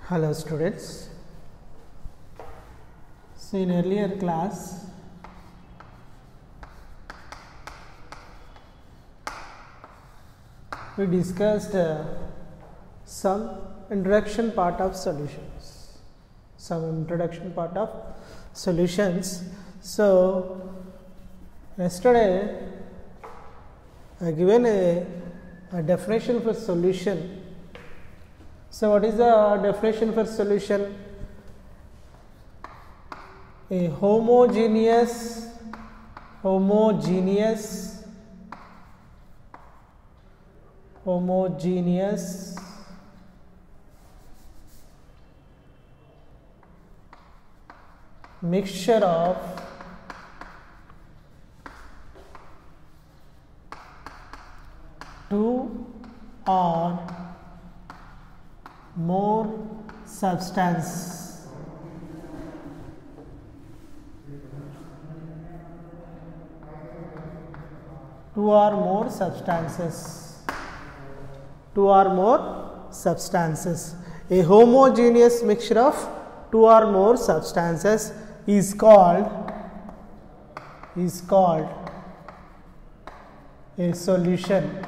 Hello students. So in earlier class we discussed some introduction part of solutions. So yesterday I given a definition for solution. So what is the definition for solution? A homogeneous mixture of two or more substances. Two or more substances. A homogeneous mixture of two or more substances is called a solution.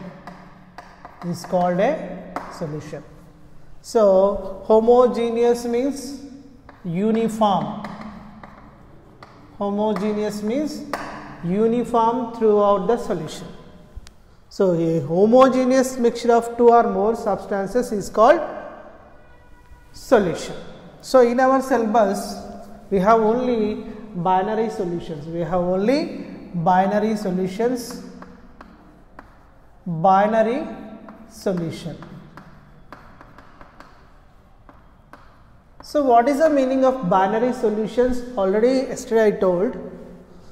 So homogeneous means uniform. Throughout the solution. So a homogeneous mixture of two or more substances is called solution. So in our syllabus we have only binary solutions. Binary solution. So what is the meaning of binary solutions? Already yesterday I told.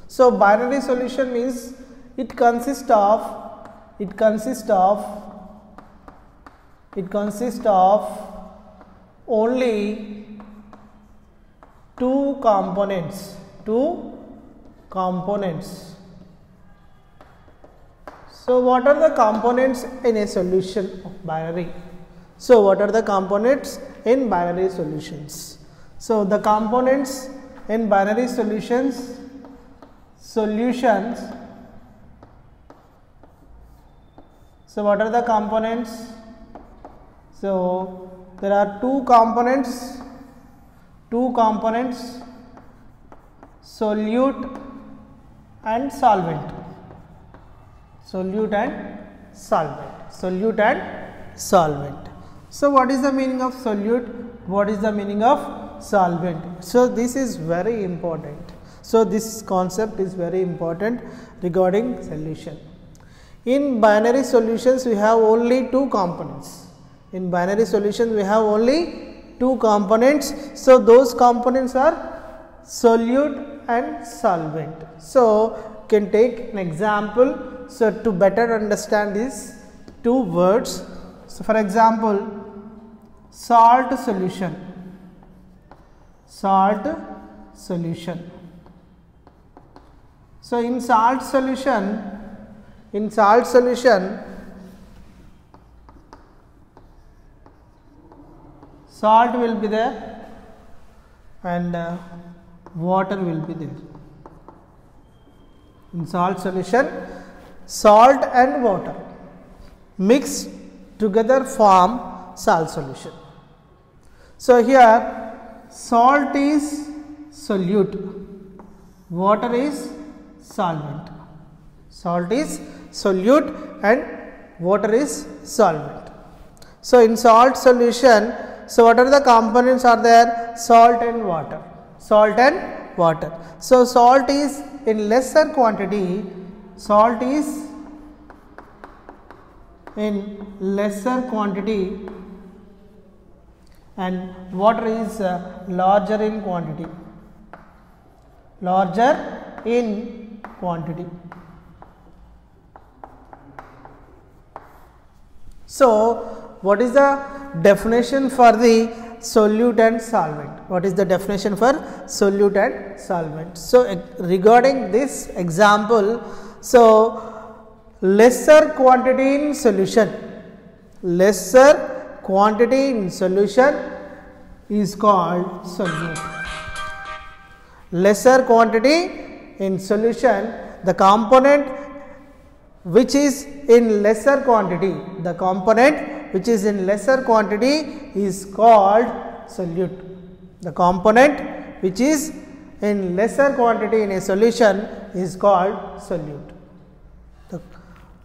So binary solution means it consists of only two components. So what are the components in a solution of binary? So what are the components in binary solutions? So the components in binary solutions. So what are the components? So there are two components, solute and solvent. So what is the meaning of solute? What is the meaning of solvent? So this is very important. So this concept is very important regarding solution. In binary solutions we have only two components. So those components are solute and solvent. So you can take an example. So to better understand these two words. So for example, salt solution. So in salt solution, salt will be there and water will be there. In salt solution, salt and water mix together form salt solution. So here salt is solute, water is solvent. Salt is solute and water is solvent. So in salt solution, so what are the components are there? Salt and water. So salt is in lesser quantity. And water is larger in quantity. So what is the definition for the solute and solvent? So regarding this example, so lesser quantity in solution is called solute. Lesser quantity in solution, the component which is in lesser quantity, the component which is in lesser quantity is called solute. The component which is in lesser quantity in a solution is called solute.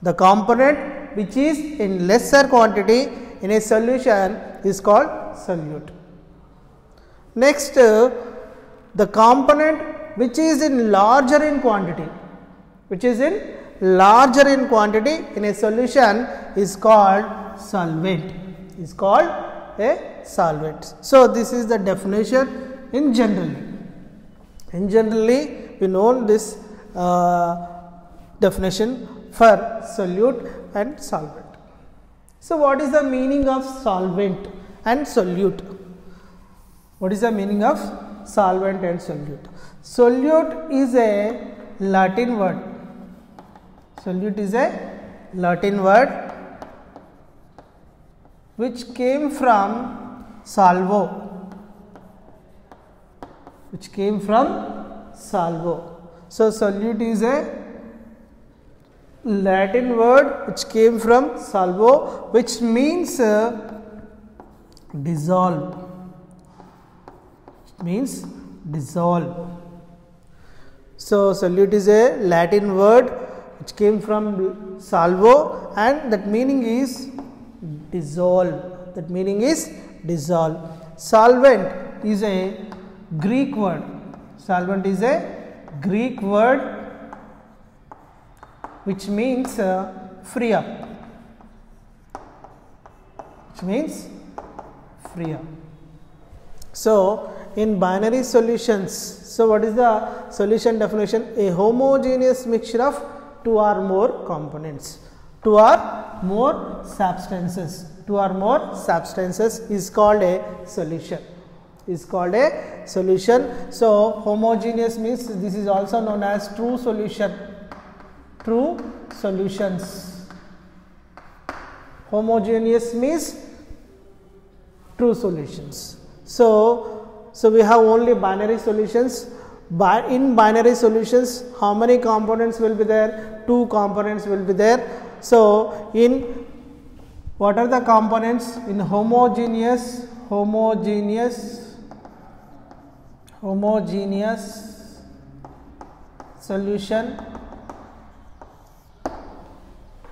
The component which is in lesser quantity in a solution is called solute. Next, the component which is in larger in quantity, which is in larger in quantity in a solution is called solvent, is called a solvent. So, this is the definition in generally. In generally, we know this definition for solute and solvent. So, what is the meaning of solvent and solute? What is the meaning of solvent and solute? Solute is a Latin word. Solute is a Latin word which came from salvo, which came from salvo. So, solute is a Latin word which came from salvo, which means dissolve, means dissolve. So, solute is a Latin word which came from salvo and that meaning is dissolve, that meaning is dissolve. Solvent is a Greek word, solvent is a Greek word which means free up, which means free up. So, in binary solutions, so what is the solution definition? A homogeneous mixture of two or more components, two or more substances, two or more substances is called a solution, is called a solution. So, homogeneous means this is also known as true solution, true solutions. Homogeneous means true solutions. So, we have only binary solutions. In binary solutions, how many components will be there? Two components will be there. So, in what are the components? In homogeneous solution.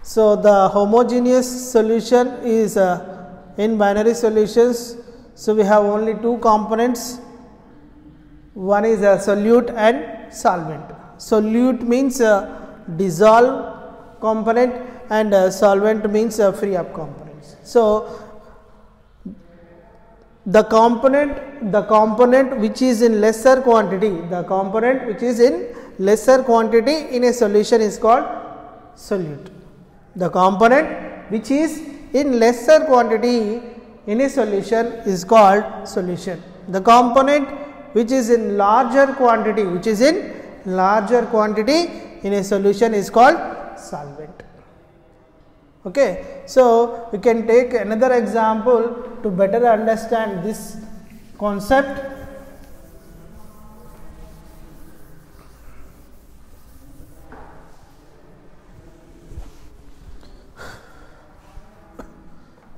So, the homogeneous solution is in binary solutions. So, we have only two components, one is a solute and solvent. Solute means dissolve component and solvent means free up components. So, the component which is in lesser quantity, the component which is in lesser quantity in a solution is called solute. The component which is in lesser quantity in a solution is called solution. The component which is in larger quantity, in a solution is called solvent. Okay. So, we can take another example to better understand this concept.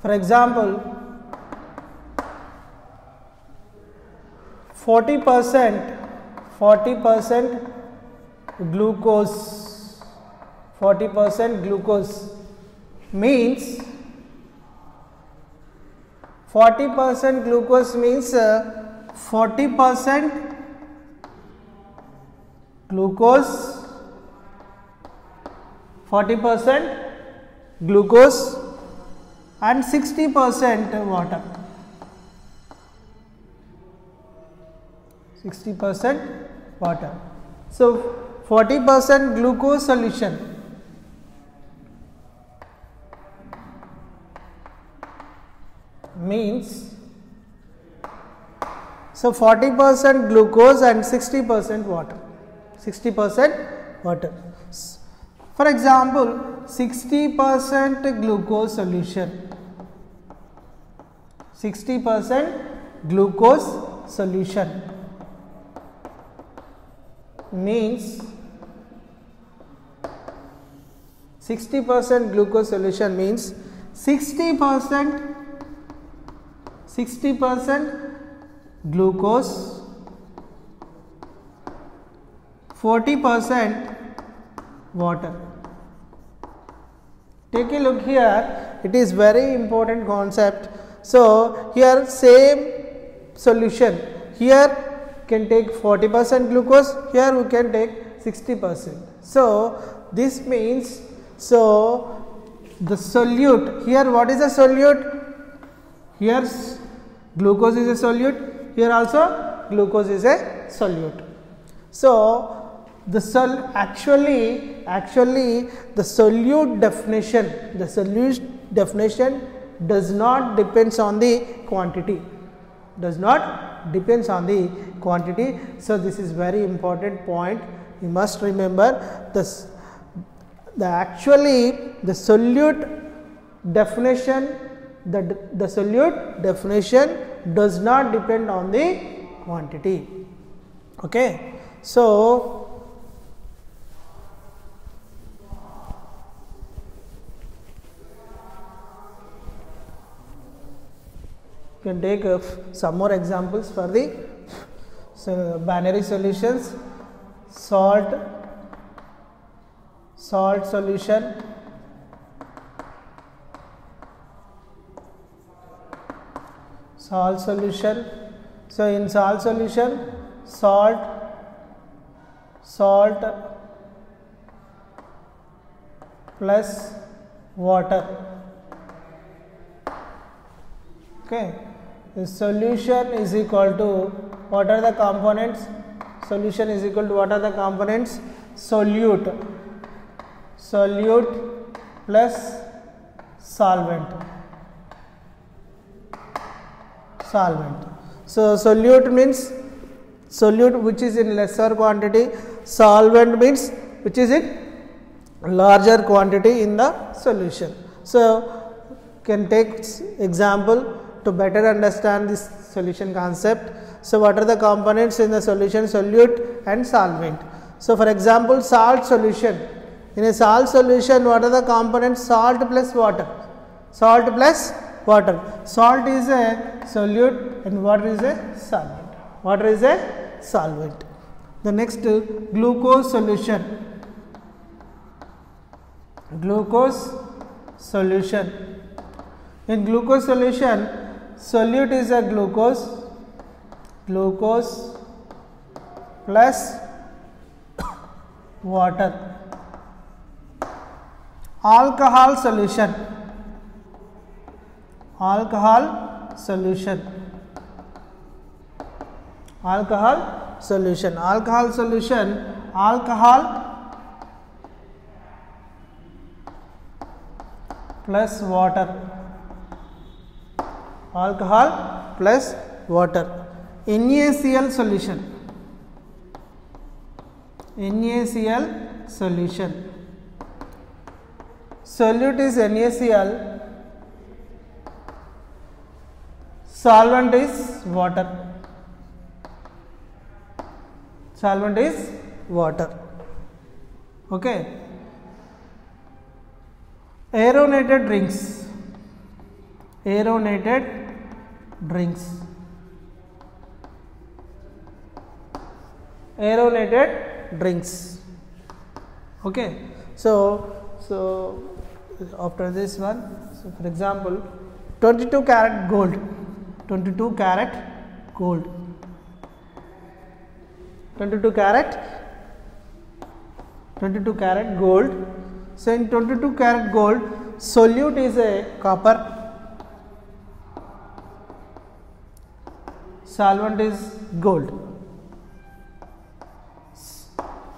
For example, 40% glucose, 40% glucose means 40% glucose means 40% glucose, 40% glucose and 60% water, 60% water. So, 40% glucose solution means, so 40% glucose and 60% water, 60% water. For example, 60% glucose solution, 60% glucose solution means 60% glucose solution means 60% glucose, 40% water. Take a look here, it is very important concept. So here same solution, here can take 40% glucose, here we can take 60%. So this means, so the solute, here what is a solute? Here glucose is a solute, here also glucose is a solute. So the actually the solute definition does not depends on the quantity, So this is very important point, you must remember this. The solute definition, the solute definition does not depend on the quantity. Okay, so you can take some more examples for the binary solutions. Salt solution, salt solution. So in salt solution, salt plus water. Okay, the solution is equal to, what are the components? Solution is equal to, what are the components? Solute plus solvent. So solute means solute which is in lesser quantity, solvent means which is in larger quantity in the solution. So can take example to better understand this solution concept. So what are the components in the solution? Solute and solvent. So for example, salt solution. In a salt solution, what are the components? Salt plus water. Salt is a solute and water is a solvent. The next, glucose solution. In glucose solution, solute is a glucose plus water. Alcohol solution. Alcohol solution plus water. NaCl solution. Solute is NaCl, solvent is water. Okay. Aeronated drinks. Okay. So after this one, so for example, 22 karat gold. 22 karat gold. So in 22 karat gold, solute is a copper, solvent is gold.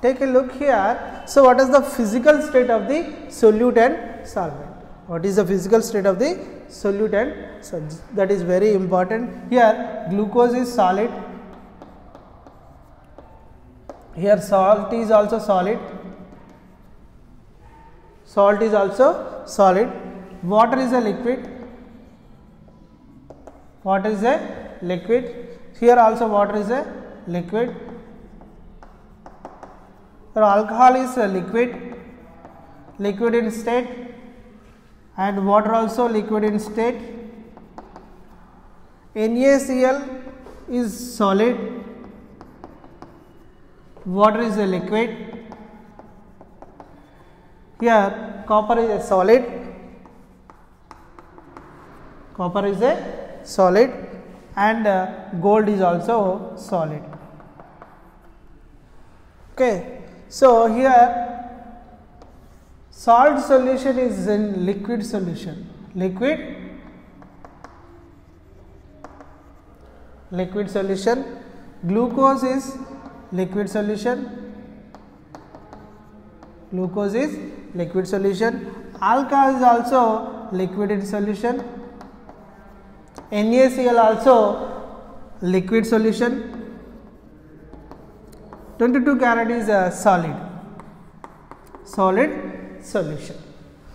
Take a look here. So what is the physical state of the solute and solvent? What is the physical state of the solute and solvent? That is very important. Here glucose is solid. Here salt is also solid. Water is a liquid. liquid. Here also water is a liquid. So alcohol is a liquid in state, and water also liquid in state. NaCl is solid, water is a liquid. Here copper is a solid, and gold is also solid. Okay. So here salt solution is in liquid solution, liquid solution. Glucose is liquid solution, alcohol is also liquid in solution, NaCl also liquid solution. 22 carat is a solid solution.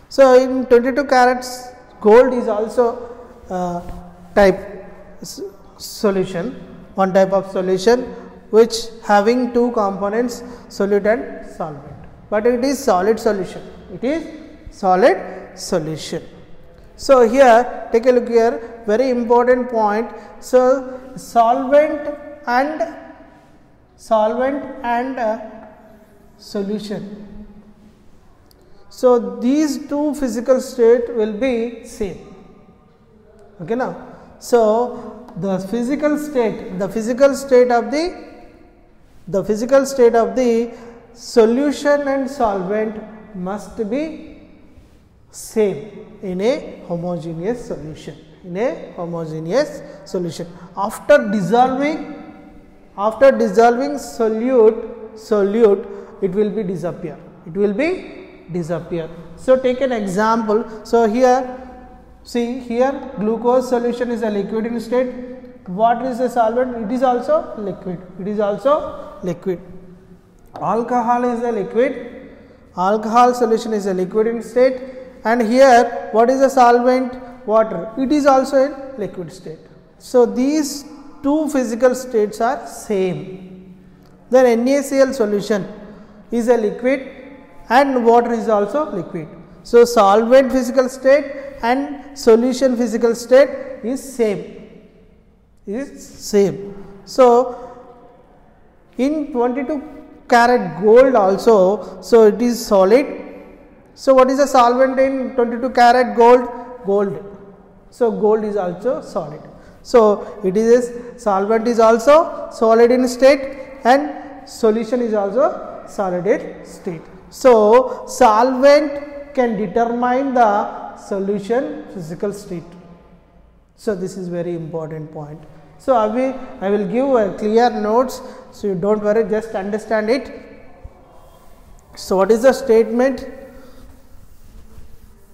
So in 22 carats gold is also solution, one type of solution which having two components, solute and solvent, but it is solid solution. So here take a look here, very important point. So solvent and solution. So these two physical state will be same. Okay now. So the physical state of the solution and solvent must be same in a homogeneous solution. After dissolving solute, it will be disappear. So take an example. So here, see here, glucose solution is a liquid in state, water is a solvent, it is also liquid. Alcohol is a liquid, alcohol solution is a liquid in state, and here what is the solvent? Water, it is also in liquid state. So these two physical states are same. Then NaCl solution is a liquid and water is also liquid. So solvent physical state and solution physical state is same. So in 22 carat gold also, so it is solid. So what is the solvent in 22 carat gold? Gold. So gold is also solid. So it is solvent is also solid in state and solution is also solid in state. So solvent can determine the solution physical state. So this is very important point. So I will give a clear notes, so you don't worry, just understand it. So what is the statement?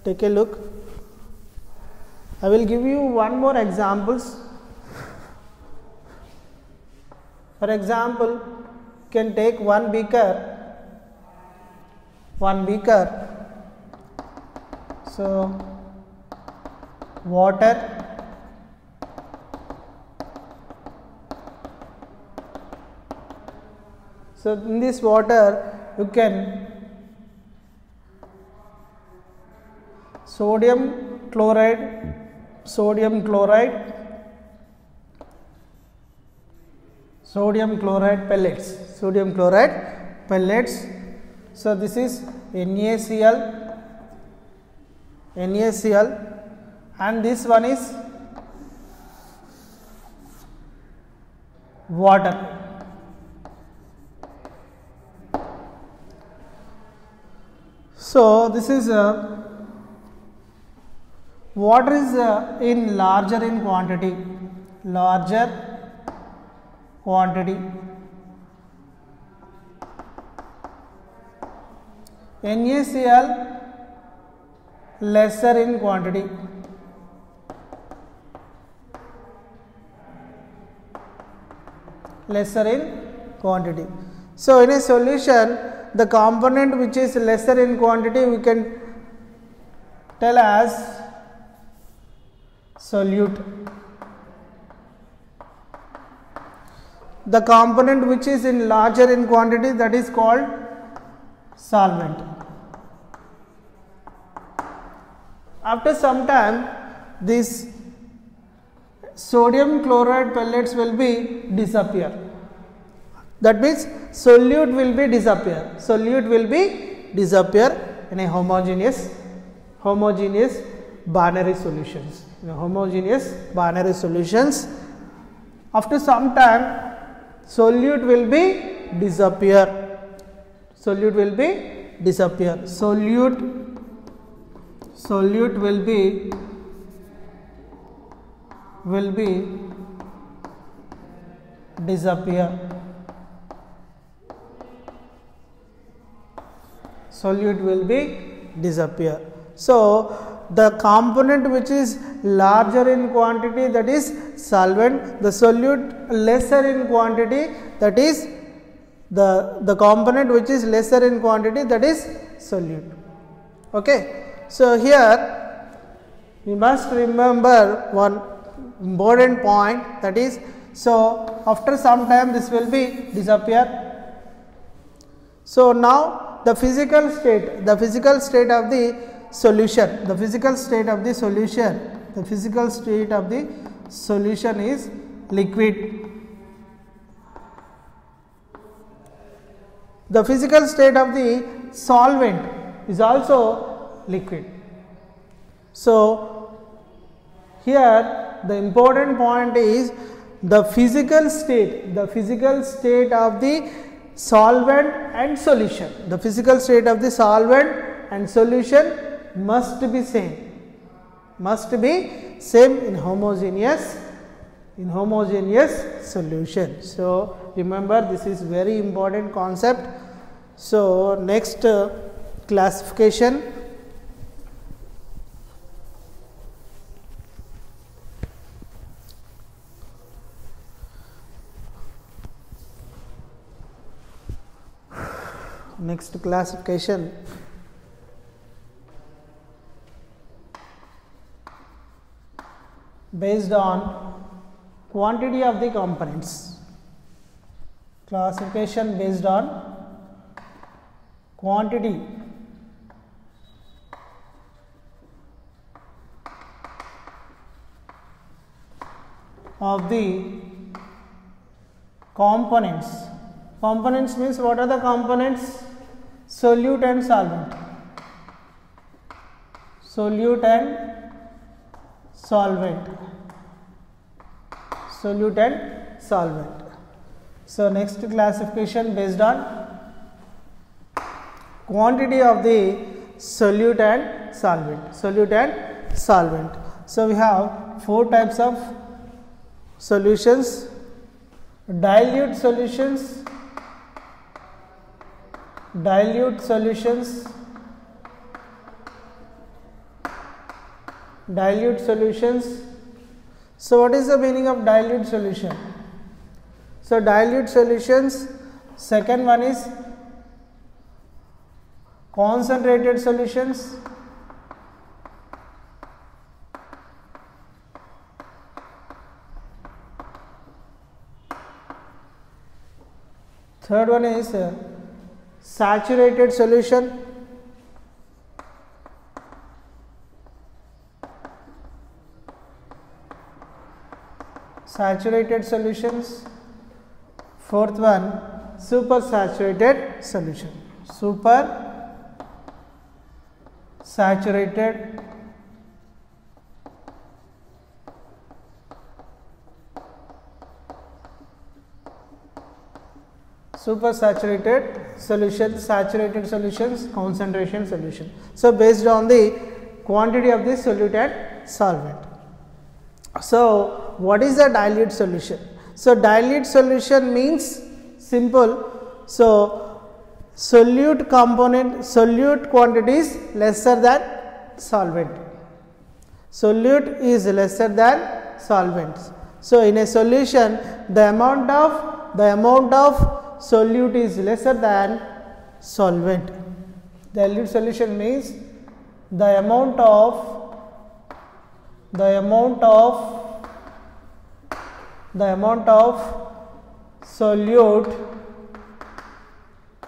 Take a look. I will give you one more examples. For example, can take one beaker. So water, so in this water you can sodium chloride pellets. So this is NaCl, and this one is water. So this is water is in larger quantity. NaCl lesser in quantity. So in a solution, the component which is lesser in quantity we can tell as solute. the component which is in larger in quantity, that is called solvent. After some time, these sodium chloride pellets will be disappear. That means solute will be disappear. Solute will be disappear in a homogeneous binary solutions. Homogeneous binary solutions. After some time, solute will be disappear. Solute will be disappear. Solute will be disappear. Solute will be disappear. So the component which is larger in quantity, that is solvent. The solute lesser in quantity, that is the component which is lesser in quantity, that is solute. Okay. So here we must remember one important point, that is, so after some time this will be disappear. So now the physical state of the solution, the physical state of the solution is liquid. The physical state of the solvent is also liquid. So here the important point is the physical state of the solvent and solution. The physical state of the solvent and solution must be same in homogeneous solution. So remember, this is very important concept. So next classification. Next classification. Based on quantity of the components. Classification based on quantity of the components. Components means, what are the components? Solute and solvent. Solute and solvent. Solute and solvent. So next classification based on quantity of the solute and solvent. Solute and solvent. So we have 4 types of solutions: dilute solutions, dilute solutions, dilute solutions. So what is the meaning of dilute solution? So dilute solutions, second one is concentrated solutions, third one is saturated solution, saturated solutions, fourth one supersaturated solution, supersaturated solutions, saturated solutions, concentration solution. So based on the quantity of the solute and solvent. So what is the dilute solution? So dilute solution means simple. So solute quantity is lesser than solvent. Solute is lesser than solvents. So in a solution, the amount of solute is lesser than solvent. Dilute solution means the amount of solute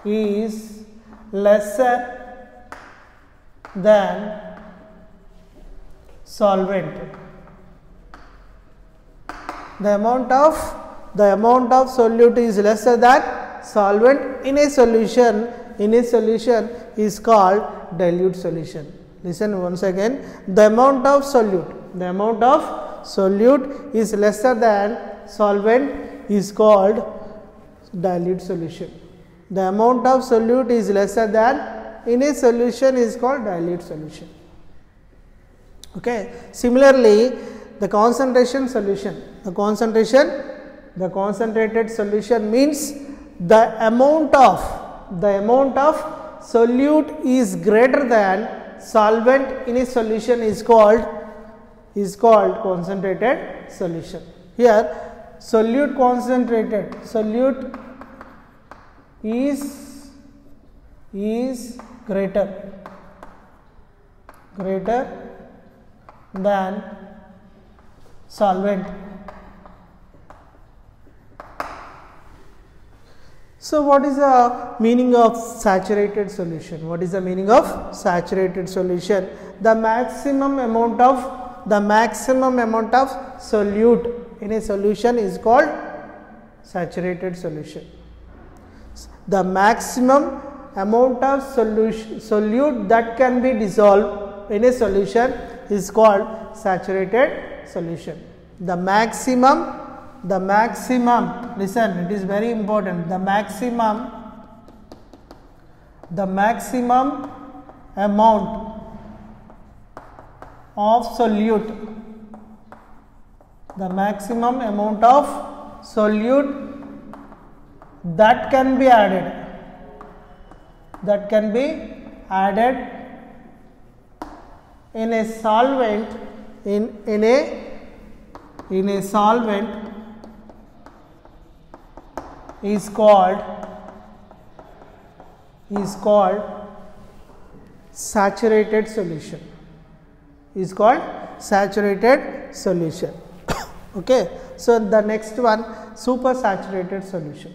is lesser than solvent. The amount of solute is lesser than solvent in a solution is called dilute solution. Listen once again, the amount of solute is lesser than solvent is called dilute solution. The amount of solute is lesser than in a solution is called dilute solution. Okay. Similarly, the concentration solution, the concentrated solution means the amount of solute is greater than solvent in a solution is called concentrated solution. Here solute is greater than solvent. So, what is the meaning of saturated solution? The maximum amount of solute in a solution is called saturated solution. The maximum amount of solute that can be dissolved in a solution is called saturated solution. The maximum, listen, it is very important, the maximum amount of solute, that can be added in a solvent in a solvent is called saturated solution. Okay. So, the next one, supersaturated solution.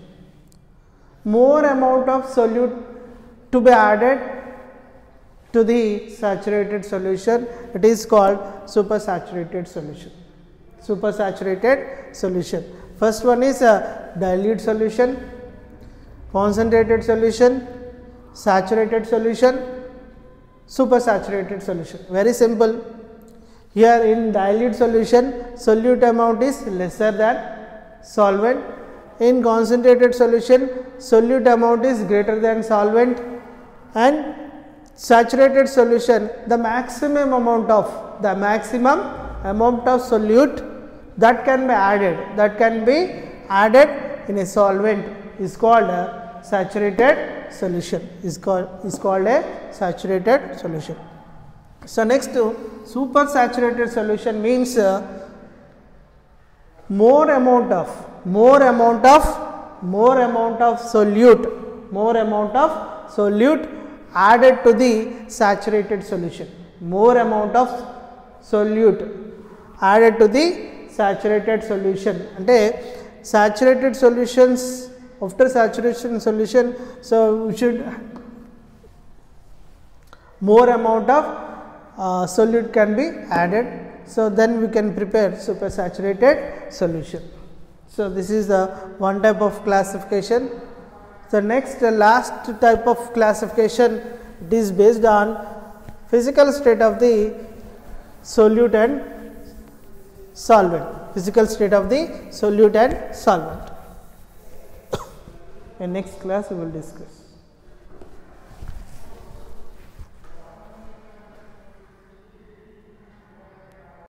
More amount of solute to be added to the saturated solution, it is called supersaturated solution. First one is a dilute solution, concentrated solution, saturated solution, supersaturated solution. Very simple. Here in dilute solution, solute amount is lesser than solvent. In concentrated solution, solute amount is greater than solvent, and saturated solution, the maximum amount of solute that can be added in a solvent is called a saturated solution. So, next supersaturated solution means more amount of solute added to the saturated solution. More amount of solute added to the saturated solution. And saturated solutions, after saturation solution, so we should more amount of solute can be added. So, then we can prepare supersaturated solution. So, this is the one type of classification. The next last type of classification, it is based on physical state of the solute and solvent. In next class we will discuss.